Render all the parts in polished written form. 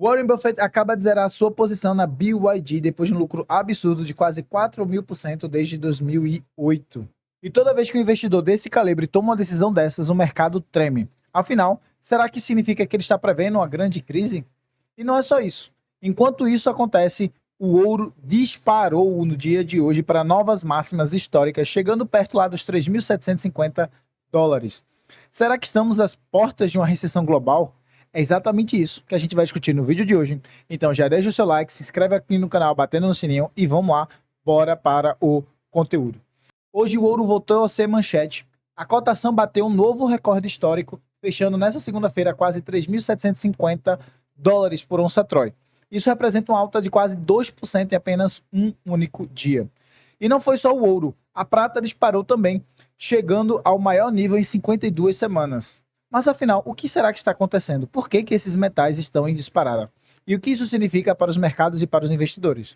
Warren Buffett acaba de zerar sua posição na BYD depois de um lucro absurdo de quase 4.000% desde 2008. E toda vez que um investidor desse calibre toma uma decisão dessas, o mercado treme. Afinal, será que significa que ele está prevendo uma grande crise? E não é só isso. Enquanto isso acontece, o ouro disparou no dia de hoje para novas máximas históricas, chegando perto lá dos 3.750 dólares. Será que estamos às portas de uma recessão global? É exatamente isso que a gente vai discutir no vídeo de hoje. Então já deixa o seu like, se inscreve aqui no canal, batendo no sininho e vamos lá, bora para o conteúdo. Hoje o ouro voltou a ser manchete. A cotação bateu um novo recorde histórico, fechando nessa segunda-feira quase 3.750 dólares por onça Troy. Isso representa uma alta de quase 2% em apenas um único dia. E não foi só o ouro, a prata disparou também, chegando ao maior nível em 52 semanas. Mas afinal, o que será que está acontecendo? Por que esses metais estão em disparada? E o que isso significa para os mercados e para os investidores?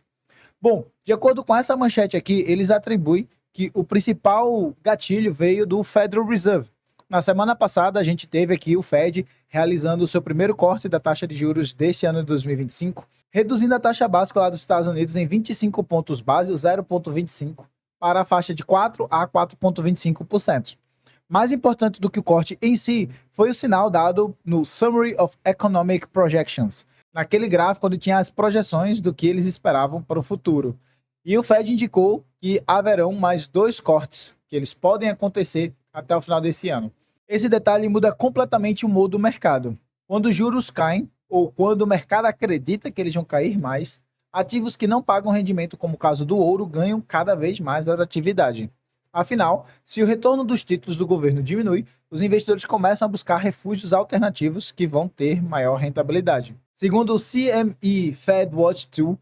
Bom, de acordo com essa manchete aqui, eles atribuem que o principal gatilho veio do Federal Reserve. Na semana passada, a gente teve aqui o Fed realizando o seu primeiro corte da taxa de juros deste ano de 2025, reduzindo a taxa básica lá dos Estados Unidos em 25 pontos base, o 0,25, para a faixa de 4 a 4,25%. Mais importante do que o corte em si foi o sinal dado no Summary of Economic Projections, naquele gráfico onde tinha as projeções do que eles esperavam para o futuro. E o Fed indicou que haverão mais 2 cortes, que eles podem acontecer até o final desse ano. Esse detalhe muda completamente o humor do mercado. Quando os juros caem, ou quando o mercado acredita que eles vão cair mais, ativos que não pagam rendimento, como o caso do ouro, ganham cada vez mais atratividade. Afinal, se o retorno dos títulos do governo diminui, os investidores começam a buscar refúgios alternativos que vão ter maior rentabilidade. Segundo o CME Fed Watch 2,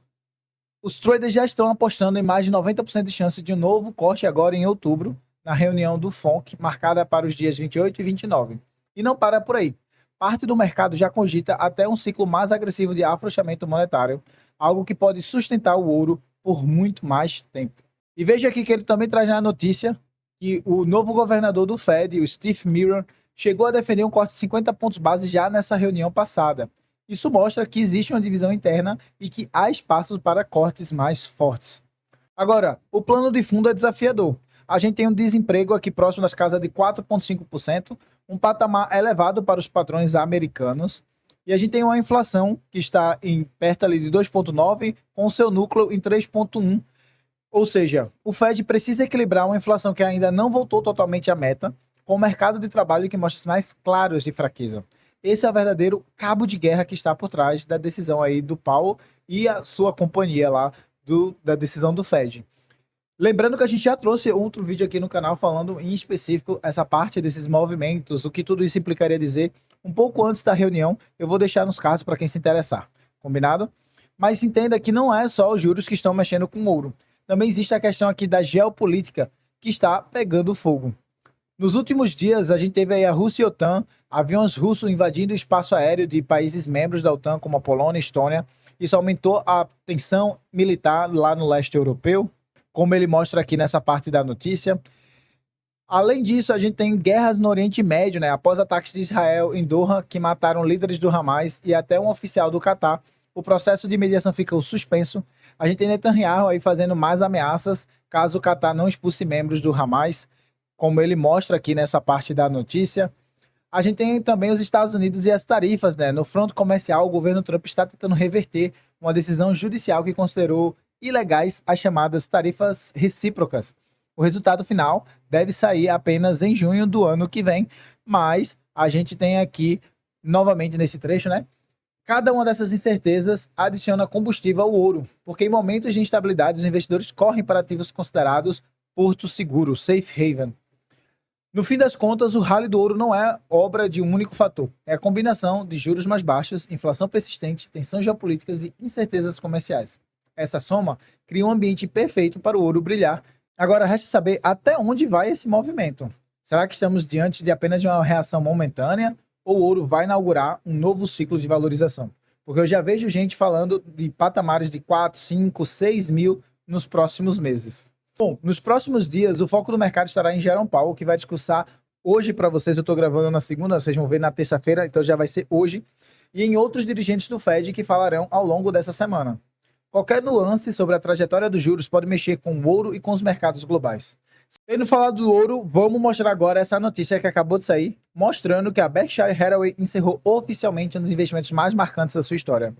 os traders já estão apostando em mais de 90% de chance de um novo corte agora em outubro, na reunião do FONC, marcada para os dias 28 e 29. E não para por aí. Parte do mercado já cogita até um ciclo mais agressivo de afrouxamento monetário, algo que pode sustentar o ouro por muito mais tempo. E veja aqui que ele também traz na notícia que o novo governador do Fed, o Steve Mnuchin, chegou a defender um corte de 50 pontos base já nessa reunião passada. Isso mostra que existe uma divisão interna e que há espaços para cortes mais fortes. Agora, o plano de fundo é desafiador. A gente tem um desemprego aqui próximo das casas de 4,5%, um patamar elevado para os padrões americanos, e a gente tem uma inflação que está em perto ali de 2,9%, com o seu núcleo em 3,1%. Ou seja, o Fed precisa equilibrar uma inflação que ainda não voltou totalmente à meta, com o mercado de trabalho que mostra sinais claros de fraqueza. Esse é o verdadeiro cabo de guerra que está por trás da decisão aí do Powell e a sua companhia lá da decisão do Fed. Lembrando que a gente já trouxe outro vídeo aqui no canal falando em específico essa parte desses movimentos, o que tudo isso implicaria dizer um pouco antes da reunião. Eu vou deixar nos cards para quem se interessar, combinado? Mas entenda que não é só os juros que estão mexendo com o ouro. Também existe a questão aqui da geopolítica que está pegando fogo. Nos últimos dias, a gente teve aí a Rússia e a OTAN, aviões russos invadindo o espaço aéreo de países membros da OTAN, como a Polônia e Estônia. Isso aumentou a tensão militar lá no leste europeu, como ele mostra aqui nessa parte da notícia. Além disso, a gente tem guerras no Oriente Médio, né? Após ataques de Israel em Doha, que mataram líderes do Hamas e até um oficial do Catar, o processo de mediação ficou suspenso. A gente tem Netanyahu aí fazendo mais ameaças caso o Catar não expulse membros do Hamas, como ele mostra aqui nessa parte da notícia. A gente tem também os Estados Unidos e as tarifas, né? No fronte comercial, o governo Trump está tentando reverter uma decisão judicial que considerou ilegais as chamadas tarifas recíprocas. O resultado final deve sair apenas em junho do ano que vem, mas a gente tem aqui, novamente nesse trecho, né? Cada uma dessas incertezas adiciona combustível ao ouro, porque em momentos de instabilidade os investidores correm para ativos considerados porto seguro, safe haven. No fim das contas, o rally do ouro não é obra de um único fator. É a combinação de juros mais baixos, inflação persistente, tensões geopolíticas e incertezas comerciais. Essa soma cria um ambiente perfeito para o ouro brilhar. Agora resta saber até onde vai esse movimento. Será que estamos diante de apenas de uma reação momentânea ou o ouro vai inaugurar um novo ciclo de valorização? Porque eu já vejo gente falando de patamares de 4, 5, 6 mil nos próximos meses. Bom, nos próximos dias o foco do mercado estará em Jerome Powell, que vai discursar hoje para vocês. Eu estou gravando na segunda, vocês vão ver na terça-feira, então já vai ser hoje. e em outros dirigentes do Fed que falarão ao longo dessa semana. Qualquer nuance sobre a trajetória dos juros pode mexer com o ouro e com os mercados globais. Tendo falado do ouro, vamos mostrar agora essa notícia que acabou de sair, mostrando que a Berkshire Hathaway encerrou oficialmente um dos investimentos mais marcantes da sua história.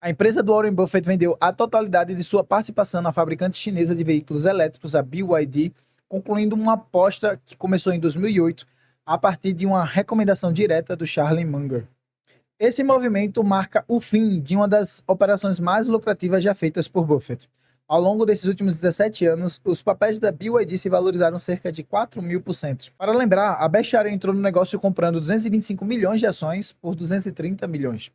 A empresa do Warren Buffett vendeu a totalidade de sua participação na fabricante chinesa de veículos elétricos, a BYD, concluindo uma aposta que começou em 2008 a partir de uma recomendação direta do Charlie Munger. Esse movimento marca o fim de uma das operações mais lucrativas já feitas por Buffett. Ao longo desses últimos 17 anos, os papéis da BYD se valorizaram cerca de 4.000%. Para lembrar, a Berkshire entrou no negócio comprando 225 milhões de ações por 230 milhões.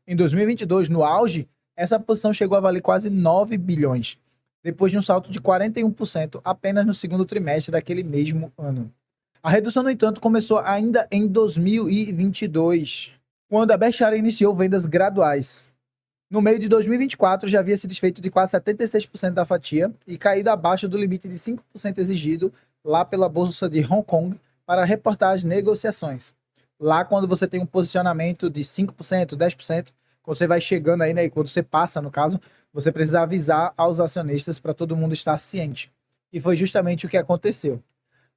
Em 2022, no auge, essa posição chegou a valer quase 9 bilhões, depois de um salto de 41% apenas no segundo trimestre daquele mesmo ano. A redução, no entanto, começou ainda em 2022, quando a Berkshire iniciou vendas graduais. No meio de 2024, já havia se desfeito de quase 76% da fatia e caído abaixo do limite de 5% exigido lá pela Bolsa de Hong Kong para reportar as negociações. Lá, quando você tem um posicionamento de 5%, 10%, quando você vai chegando aí, né, e quando você passa, no caso, você precisa avisar aos acionistas para todo mundo estar ciente. E foi justamente o que aconteceu.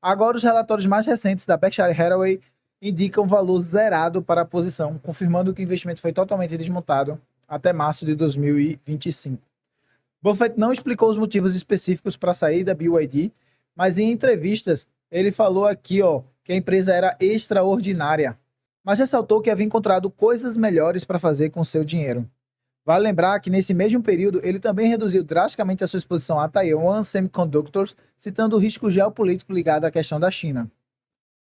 Agora, os relatórios mais recentes da Berkshire Hathaway indicam valor zerado para a posição, confirmando que o investimento foi totalmente desmontado até março de 2025. Buffett não explicou os motivos específicos para a saída da BYD, mas em entrevistas ele falou aqui, que a empresa era extraordinária, mas ressaltou que havia encontrado coisas melhores para fazer com seu dinheiro. Vale lembrar que nesse mesmo período ele também reduziu drasticamente a sua exposição a Taiwan Semiconductors, citando o risco geopolítico ligado à questão da China.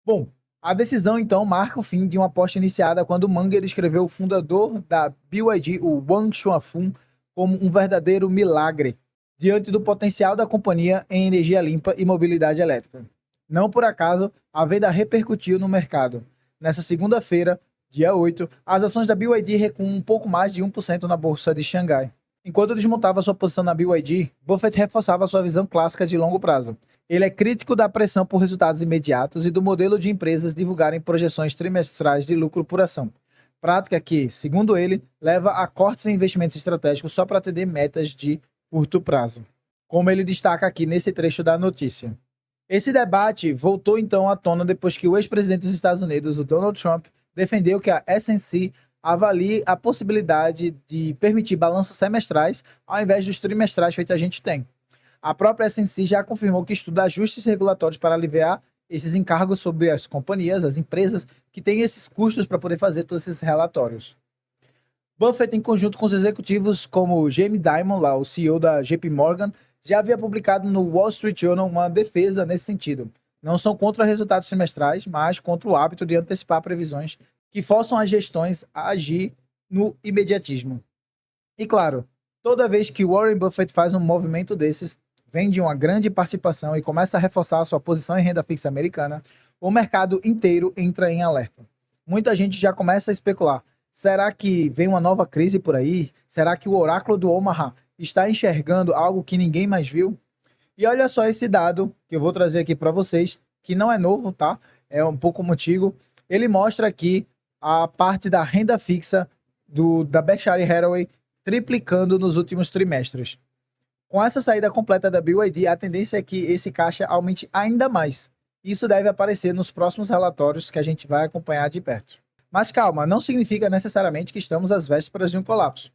Bom, a decisão, então, marca o fim de uma aposta iniciada quando Munger descreveu o fundador da BYD, o Wang Chuanfeng, como um verdadeiro milagre, diante do potencial da companhia em energia limpa e mobilidade elétrica. Não por acaso, a venda repercutiu no mercado. Nessa segunda-feira, dia 8, as ações da BYD recuam um pouco mais de 1% na Bolsa de Xangai. Enquanto desmontava sua posição na BYD, Buffett reforçava sua visão clássica de longo prazo. Ele é crítico da pressão por resultados imediatos e do modelo de empresas divulgarem projeções trimestrais de lucro por ação. Prática que, segundo ele, leva a cortes em investimentos estratégicos só para atender metas de curto prazo. Como ele destaca aqui nesse trecho da notícia. Esse debate voltou então à tona depois que o ex-presidente dos Estados Unidos, o Donald Trump, defendeu que a S&P avalie a possibilidade de permitir balanços semestrais ao invés dos trimestrais feitos a gente tem. A própria S&P já confirmou que estuda ajustes regulatórios para aliviar esses encargos sobre as companhias, as empresas que têm esses custos para poder fazer todos esses relatórios. Buffett, em conjunto com os executivos como Jamie Dimon, lá, o CEO da JP Morgan, já havia publicado no Wall Street Journal uma defesa nesse sentido. Não são contra resultados semestrais, mas contra o hábito de antecipar previsões que forçam as gestões a agir no imediatismo. E claro, toda vez que Warren Buffett faz um movimento desses, vende uma grande participação e começa a reforçar sua posição em renda fixa americana, o mercado inteiro entra em alerta. Muita gente já começa a especular. Será que vem uma nova crise por aí? Será que o oráculo do Omaha está enxergando algo que ninguém mais viu? E olha só esse dado que eu vou trazer aqui para vocês, que não é novo, tá? É um pouco antigo. Ele mostra aqui a parte da renda fixa da Berkshire Hathaway triplicando nos últimos trimestres. Com essa saída completa da BYD, a tendência é que esse caixa aumente ainda mais. Isso deve aparecer nos próximos relatórios que a gente vai acompanhar de perto. Mas calma, não significa necessariamente que estamos às vésperas de um colapso.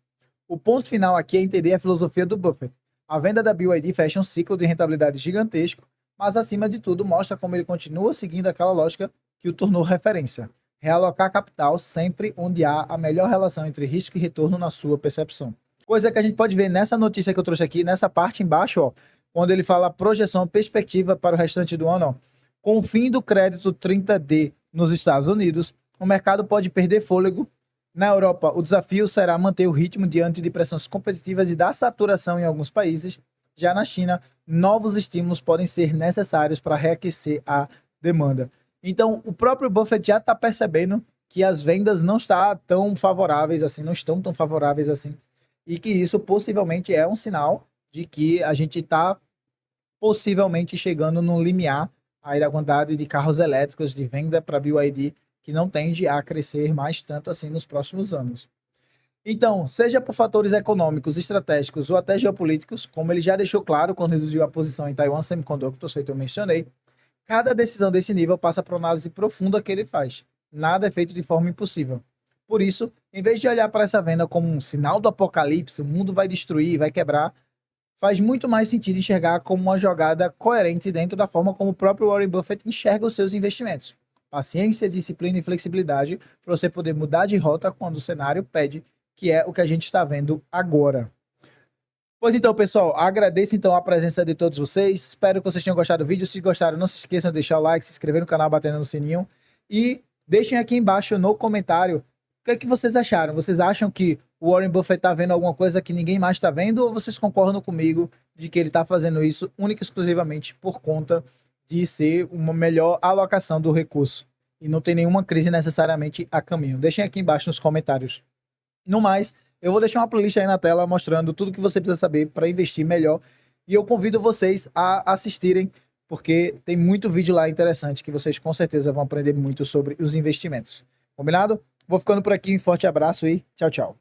O ponto final aqui é entender a filosofia do Buffett. A venda da BYD fecha um ciclo de rentabilidade gigantesco, mas acima de tudo mostra como ele continua seguindo aquela lógica que o tornou referência. Realocar capital sempre onde há a melhor relação entre risco e retorno na sua percepção. Coisa que a gente pode ver nessa notícia que eu trouxe aqui, nessa parte embaixo, quando ele fala projeção, perspectiva para o restante do ano, com o fim do crédito 30D nos Estados Unidos, o mercado pode perder fôlego. Na Europa, o desafio será manter o ritmo diante de pressões competitivas e da saturação em alguns países. Já na China, novos estímulos podem ser necessários para reaquecer a demanda. Então, o próprio Buffett já está percebendo que as vendas não estão tão favoráveis assim, e que isso possivelmente é um sinal de que a gente está possivelmente chegando no limiar aí da quantidade de carros elétricos de venda para BYD, que não tende a crescer mais tanto assim nos próximos anos. Então, seja por fatores econômicos, estratégicos ou até geopolíticos, como ele já deixou claro quando reduziu a posição em Taiwan Semiconductors, feito eu mencionei, cada decisão desse nível passa por análise profunda que ele faz. Nada é feito de forma impossível. Por isso, em vez de olhar para essa venda como um sinal do apocalipse, o mundo vai destruir, vai quebrar, faz muito mais sentido enxergar como uma jogada coerente dentro da forma como o próprio Warren Buffett enxerga os seus investimentos. Paciência, disciplina e flexibilidade para você poder mudar de rota quando o cenário pede, que é o que a gente está vendo agora. Pois então, pessoal, agradeço então a presença de todos vocês. Espero que vocês tenham gostado do vídeo. Se gostaram, não se esqueçam de deixar o like, se inscrever no canal, batendo no sininho. E deixem aqui embaixo no comentário o que é que vocês acharam. Vocês acham que o Warren Buffett está vendo alguma coisa que ninguém mais está vendo? Ou vocês concordam comigo de que ele está fazendo isso única e exclusivamente por conta de ser uma melhor alocação do recurso? E não tem nenhuma crise necessariamente a caminho. Deixem aqui embaixo nos comentários. No mais, eu vou deixar uma playlist aí na tela mostrando tudo que você precisa saber para investir melhor. E eu convido vocês a assistirem, porque tem muito vídeo lá interessante que vocês com certeza vão aprender muito sobre os investimentos. Combinado? Vou ficando por aqui, um forte abraço e tchau, tchau.